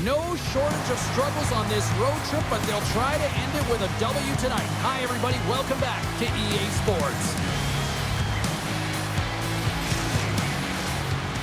No shortage of struggles on this road trip, but they'll try to end it with a W tonight. Hi, everybody. Welcome back to EA Sports.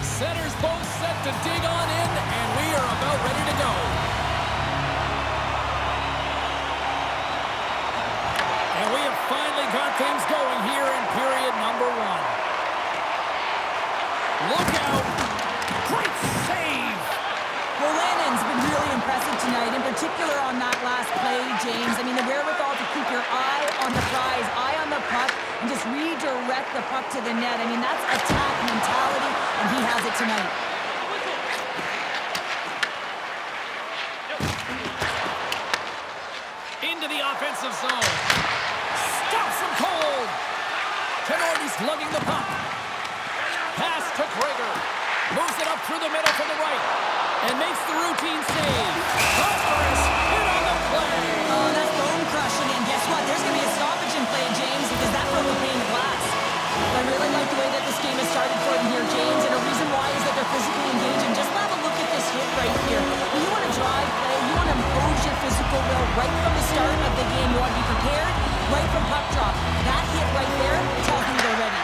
Centers both set to dig on in, and we are about ready to go. And we have finally got things going here in period number 1. Look out. Great save. Well, Lannon's been really impressive tonight, in particular on that last play, James. I mean, the wherewithal to keep your eye on the prize, eye on the puck, and just redirect the puck to the net. I mean, that's attack mentality, and he has it tonight. Into the offensive zone. Stops him cold. Tenorti's lugging the puck. Pass to Krager. Moves it up through the middle from the right. And makes the routine save. Prosperous hit on the play. Oh, that's bone crushing. And guess what? There's going to be a stoppage in play, James, because that broke a pane of glass. I really like the way that this game has started for them here, James. And the reason why is that they're physically engaging. Just have a look at this hit right here. When you want to drive play, you want to impose your physical will right from the start of the game. You want to be prepared right from puck drop. That hit right there tells me they're ready.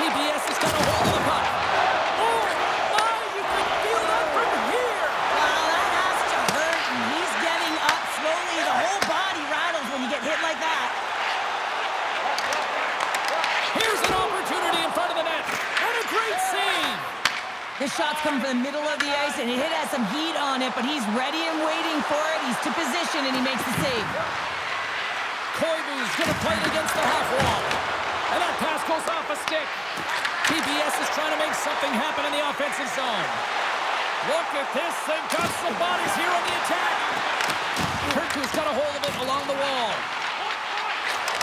TPS has got a hold of the puck. Hit like that. Here's an opportunity in front of the net. And a great save. This shot's coming from the middle of the ice, and it has some heat on it, but he's ready and waiting for it. He's to position, and he makes the save. Koivu's going to play it against the half wall. And that pass goes off a stick. TPS is trying to make something happen in the offensive zone. Look at this. They've got some bodies here on the attack. Turku's got a hold of it along the wall.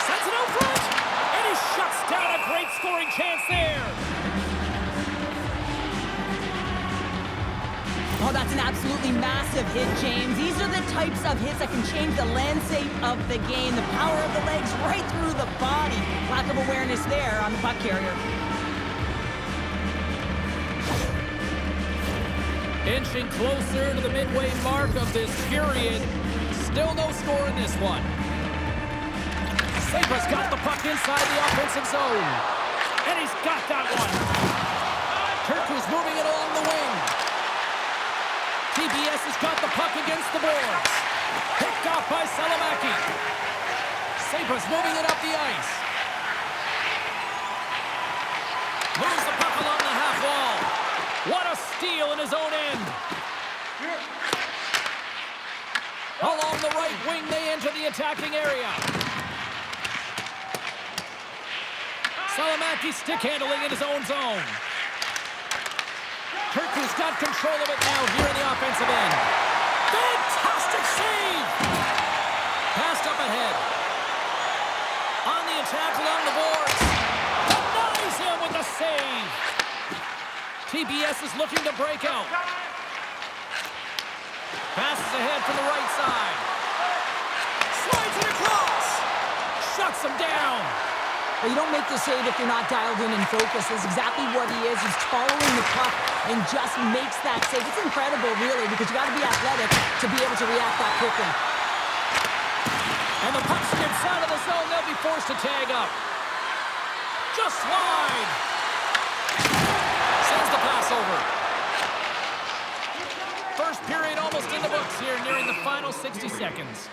Sends it out front. And he shuts down a great scoring chance there. Oh, that's an absolutely massive hit, James. These are the types of hits that can change the landscape of the game. The power of the legs right through the body. Lack of awareness there on the puck carrier. Inching closer to the midway mark of this period. Still no score in this one. SAIPA's got the puck inside the offensive zone. And he's got that one. Turku's moving it along the wing. TPS has got the puck against the boards. Picked off by Salamaki. SAIPA's moving it up the ice. Moves the puck along the half wall. What a steal in his own end. Along the right wing, they enter the attacking area. Salamaki stick handling in his own zone. Turku's got control of it now here in the offensive end. Fantastic save! Passed up ahead. On the attack along the boards. Denies him with the save. TPS is looking to break out. Passes ahead from the right side. Slides it across. Shuts him down. Well, you don't make the save if you're not dialed in and focused. That's exactly what he is. He's following the puck and just makes that save. It's incredible, really, because you got to be athletic to be able to react that quickly. And the puck skips out of the zone. They'll be forced to tag up. Just wide. Sends the pass over. First period almost in the books here, nearing the final 60 seconds.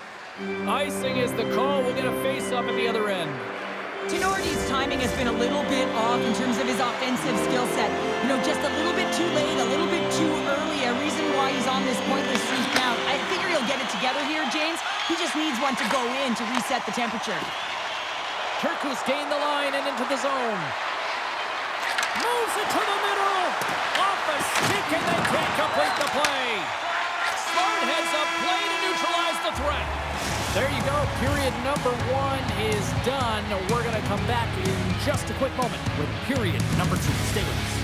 Icing is the call. We'll get a face-up at the other end. Tenorti's timing has been a little bit off in terms of his offensive skill set. You know, just a little bit too late, a little bit too early. A reason why he's on this pointless streak now. I figure he'll get it together here, James. He just needs one to go in to reset the temperature. Turku's gained the line and into the zone. Moves it to the middle. Off a stick, and they can't complete the play. Smart heads up play to neutralize the threat. There you go. Period number 1 is done. We're going to come back in just a quick moment with period number 2. Stay with us.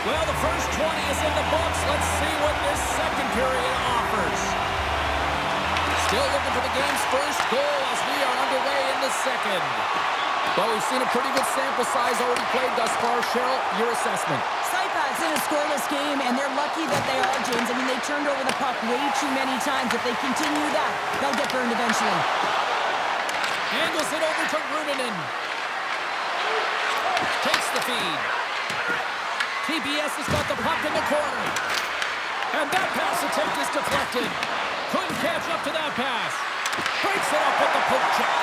Well, the first 20 is in the books. Let's see what this second period offers. Still looking for the game's first goal as we are underway in the second. Well, we've seen a pretty good sample size already played thus far. Cheryl, your assessment. SAIPA's in a scoreless game, and they're lucky that they are, James. I mean, they turned over the puck way too many times. If they continue that, they'll get burned eventually. Angles it over to Runanen. Takes the feed. TPS has got the puck in the corner. And that pass attempt is deflected. Couldn't catch up to that pass. Breaks it up with the poke check.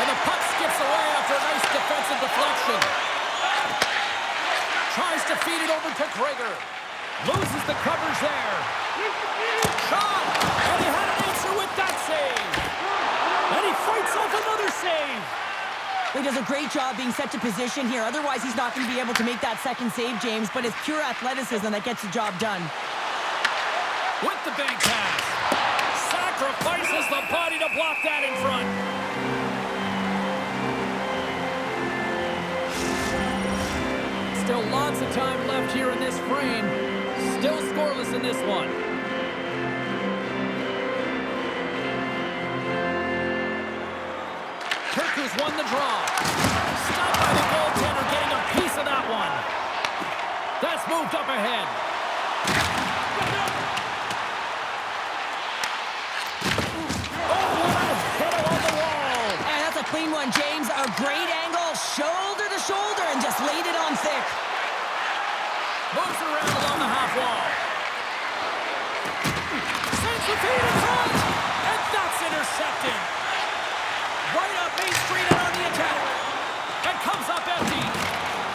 And the puck skips away after a nice defensive deflection. Tries to feed it over to Gregor. Loses the coverage there. Shot! And he had an answer with that save. And he fights off another save. He does a great job being set to position here. Otherwise, he's not going to be able to make that second save, James. But it's pure athleticism that gets the job done. With the bank pass. Sacrifices the body to block that in front. Still lots of time left here in this frame. Still scoreless in this one. Turku's won the draw. Stopped by the goaltender, getting a piece of that one. That's moved up ahead. Oh, what a hit on the wall. And that's a clean one, James. A great angle, shoulder to shoulder, and just laid it on thick. Moves it around along the half wall. Sends the feed in front, and that's intercepted. Right up Main Street and on the attack. And comes up empty.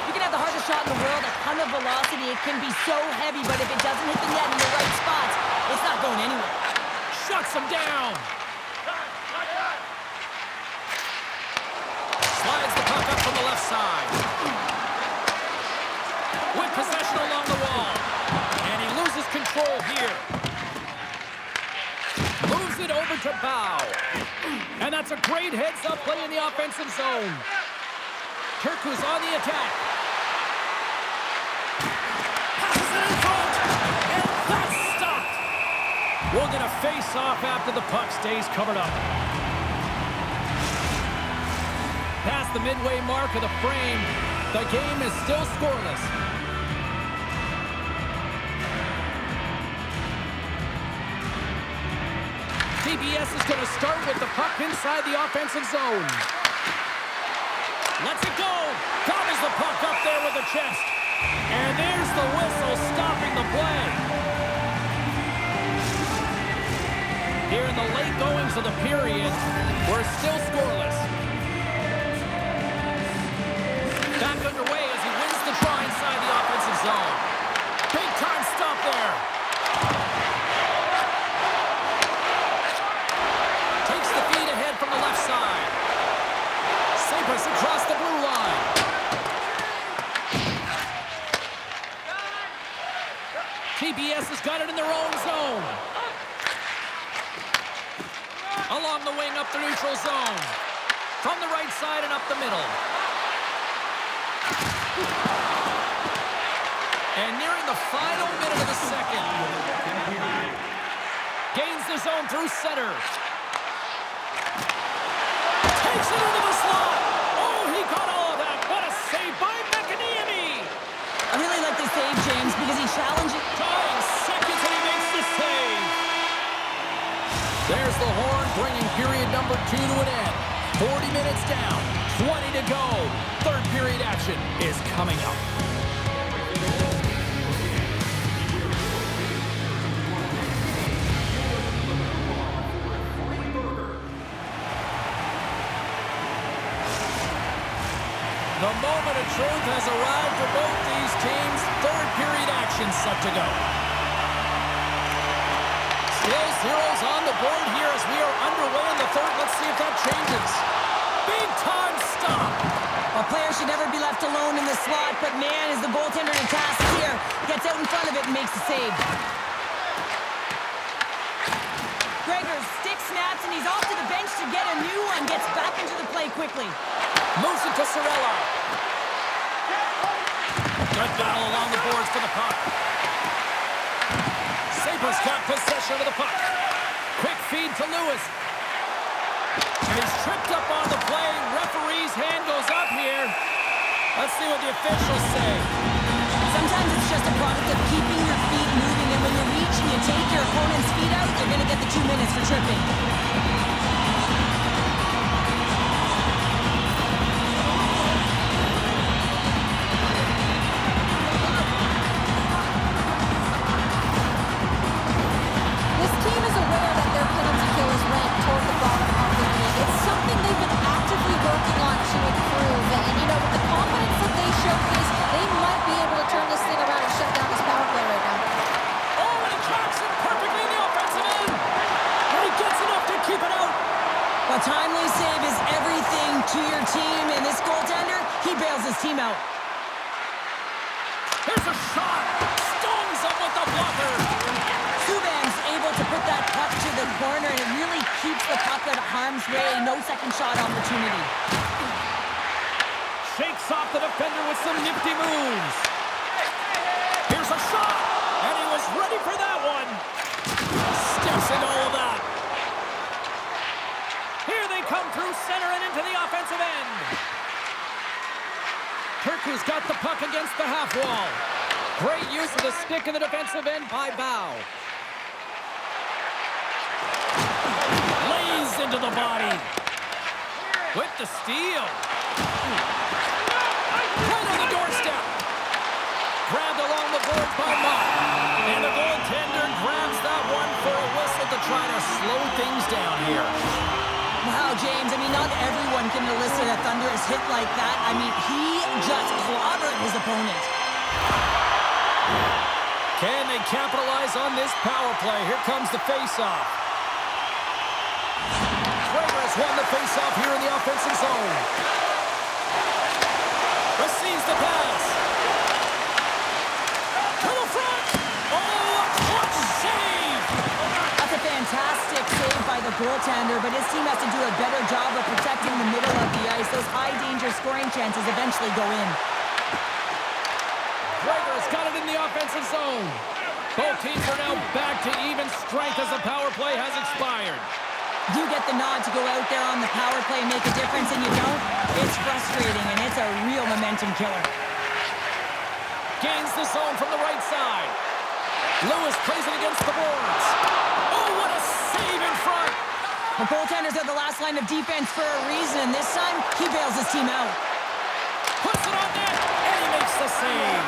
You can have the hardest shot in the world, a ton of velocity. It can be so heavy, but if it doesn't hit the net in the right spots, it's not going anywhere. Shuts him down. Slides the puck up from the left side. With possession along the wall. And he loses control here. Moves it over to Bow. And that's a great heads-up play in the offensive zone. Turku's on the attack. Passes it in front. And that's stopped. We'll get a face-off after the puck stays covered up. Past the midway mark of the frame, the game is still scoreless. TPS is going to start with the puck inside the offensive zone. Lets it go. Gobbles the puck up there with the chest. And there's the whistle stopping the play. Here in the late goings of the period, we're still scoreless. Back underway as he wins the draw inside the offensive zone. Big time stop there. Takes the feed ahead from the left side. Sabres across the blue line. TPS has got it in their own zone. Along the wing up the neutral zone. From the right side and up the middle. And nearing the final minute of the second. Gains the zone through center. Takes it into the slot. Oh, he got all of that. What a save by McAniemi. I really like the save, James, because he challenged it. Dying seconds and he makes the save. There's the horn bringing period number 2 to an end. 40 minutes down, 20 to go. Third period action is coming up. The moment of truth has arrived for both these teams. Third period action set to go. Still zeros on the board here as we are underway in the third. Let's see if that changes. Big time stop. A player should never be left alone in the slot, but man, is the goaltender in task here. Gets out in front of it and makes the save. Gregor stick snaps and he's off to the bench to get a new one. Gets back into the play quickly. Moves it to Sorella. Good battle along the boards for the puck. Sabres got possession of the puck. Quick feed to Lewis. Lewis. And he's tripped up on the play. Referee's hand goes up here. Let's see what the officials say. Sometimes it's just a product of keeping your feet moving, and when you reach and you take your opponent's feet out, you're going to get the 2 minutes for tripping. This team is aware that their penalty killers rank toward the bottom of the league. It's something they've been actively working on to improve. And, you know, with the confidence that they showcase, they might be able to turn this thing around and shut down this power play right now. Oh, and Jackson perfectly in the offensive end. And he gets enough to keep it out. A timely save is everything to your team, and this goaltender, he bails his team out. Here's a shot. Stones up with the blocker. Subban's able to put that puck to the corner, and it really keeps the puck out of harm's way. No second shot opportunity. Shakes off the defender with some nifty moves. Here's a shot. And he was ready for that one. Steps into all of that. Here they come through center and into the offensive end. Turku's got the puck against the half wall. Great use of the stick in the defensive end by Bow. Lays into the body. With the steal. Right on the doorstep. Grabbed along the board by Mott. And the goaltender grabs that one for a whistle to try to slow things down here. Wow, James, I mean, not everyone can elicit a thunderous hit like that. I mean, he just clobbered his opponent. Can they capitalize on this power play? Here comes the faceoff. Kramer has won the faceoff here in the offensive zone. Receives the pass. To the front. Oh, a clutch save. That's a fantastic save by the goaltender, but his team has to do a better job of protecting the middle of the ice. Those high-danger scoring chances eventually go in. Gregor's got it in the offensive zone. Both teams are now back to even strength as the power play has expired. You get the nod to go out there on the power play and make a difference, and you don't. It's frustrating, and it's a real momentum killer. Gains the zone from the right side. Lewis plays it against the boards. Oh, what a save in front. The goaltenders are the last line of defense for a reason, and this time, he bails his team out. Puts it on net, and he makes the save.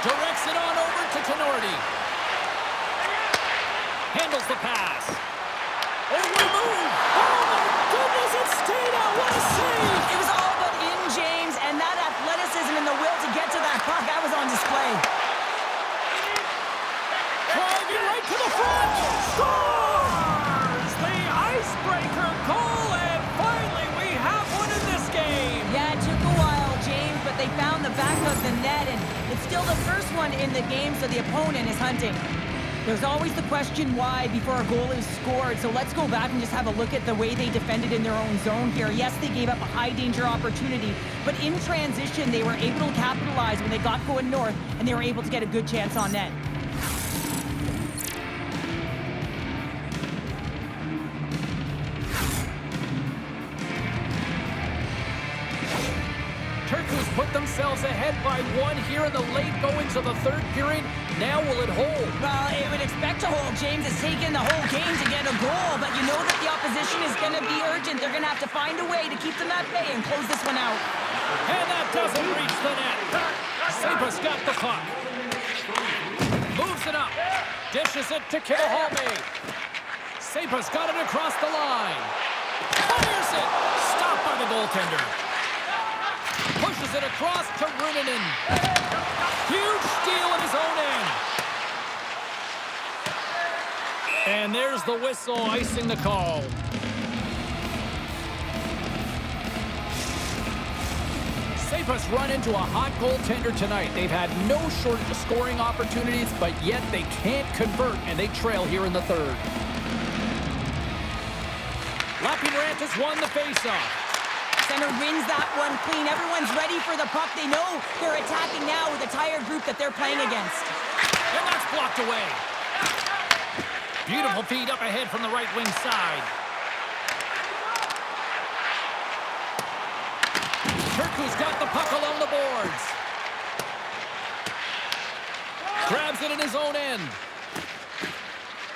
Directs it on over to Tenorti. Handles the pass. Oh, what a move! Oh, my goodness, it stayed out. What a save! It was all but in, James, and that athleticism and the will to get to that puck, that was on display. Driving right to the front. Scores! The icebreaker goal, and finally we have one in this game. Yeah, it took a while, James, but they found the back of the net, and it's still the first one in the game, so the opponent is hunting. There's always the question why before a goal is scored, so let's go back and just have a look at the way they defended in their own zone here. Yes, they gave up a high-danger opportunity, but in transition, they were able to capitalize when they got going north, and they were able to get a good chance on net. Turku's put themselves ahead by one here in the late goings of the third period. Now will it hold? Well, it would expect to hold. James has taken the whole game to get a goal, but you know that the opposition is going to be urgent. They're going to have to find a way to keep them at bay and close this one out. And that doesn't reach the net. SAIPA's got the puck. Moves it up. Dishes it to Killahalme. SAIPA's got it across the line. Fires it. Stopped by the goaltender. Pushes it across to Runanen. Huge steal in his own end. And there's the whistle icing the call. SAIPA's run into a hot goaltender tonight. They've had no shortage of scoring opportunities, but yet they can't convert, and they trail here in the third. Lappeenranta's won the faceoff. Center wins that one clean. Everyone's ready for the puck. They know they're attacking now with the tired group that they're playing against. And that's blocked away. Beautiful feed up ahead from the right wing side. Turku's got the puck along the boards. Grabs it in his own end.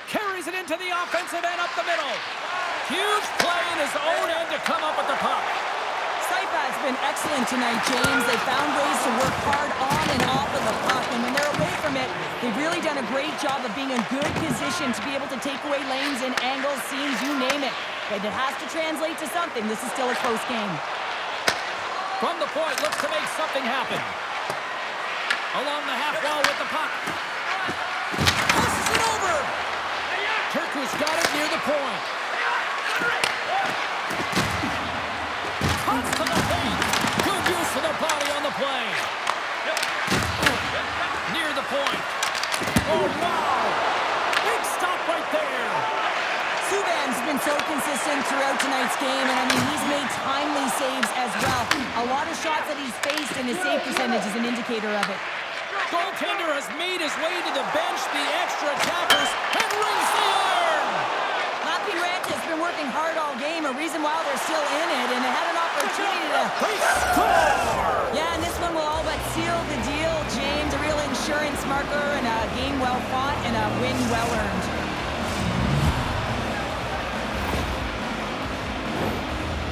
Carries it into the offensive end up the middle. Huge play in his own end to come up with the puck. SAIPA has been excellent tonight, James. They found ways to work hard on and off of the puck, and when they're away from it, they've really done a great job of being in good position to be able to take away lanes and angles, seams, you name it. But it has to translate to something. This is still a close game. From the point, looks to make something happen. Along the half wall with the puck. Passes it over. Turku's got it near the point. Cuts to the paint. Good use of the body on the play. Near the point. Oh, wow. Big stop right there. Subban's been so consistent throughout tonight's game, and I mean, he's made timely saves as well. A lot of shots that he's faced, and his save percentage is an indicator of it. Goaltender has made his way to the bench, the extra attackers, and rings the iron! Lappeenranta has been working hard all game, a reason why they're still in it, and they had an opportunity to... They score! Yeah, and this one will all but seal the deal, James. A real insurance marker, and a game well fought, and a win well earned.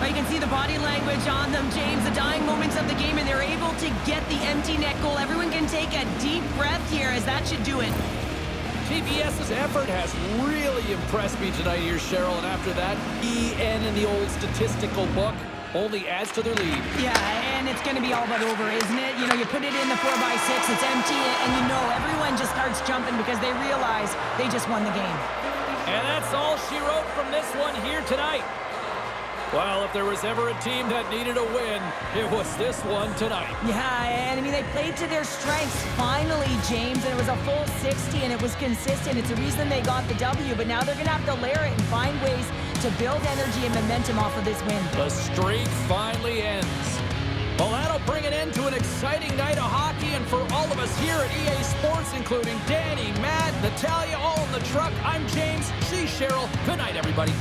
But you can see the body language on them, James. The dying moments of the game, and they're able to get the empty net goal. Everyone can take a deep breath here, as that should do it. TPS's effort has really impressed me tonight here, Cheryl, and after that, EN in the old statistical book only adds to their lead. Yeah, and it's going to be all but over, isn't it? You know, you put it in the 4x6, it's empty, and you know everyone just starts jumping because they realize they just won the game. And that's all she wrote from this one here tonight. Well, if there was ever a team that needed a win, it was this one tonight. Yeah, and I mean, they played to their strengths finally, James, and it was a full 60, and it was consistent. It's the reason they got the W, but now they're going to have to layer it and find ways to build energy and momentum off of this win. The streak finally ends. Well, that'll bring an end to an exciting night of hockey, and for all of us here at EA Sports, including Danny, Matt, Natalia, all in the truck, I'm James, she's Cheryl. Good night, everybody.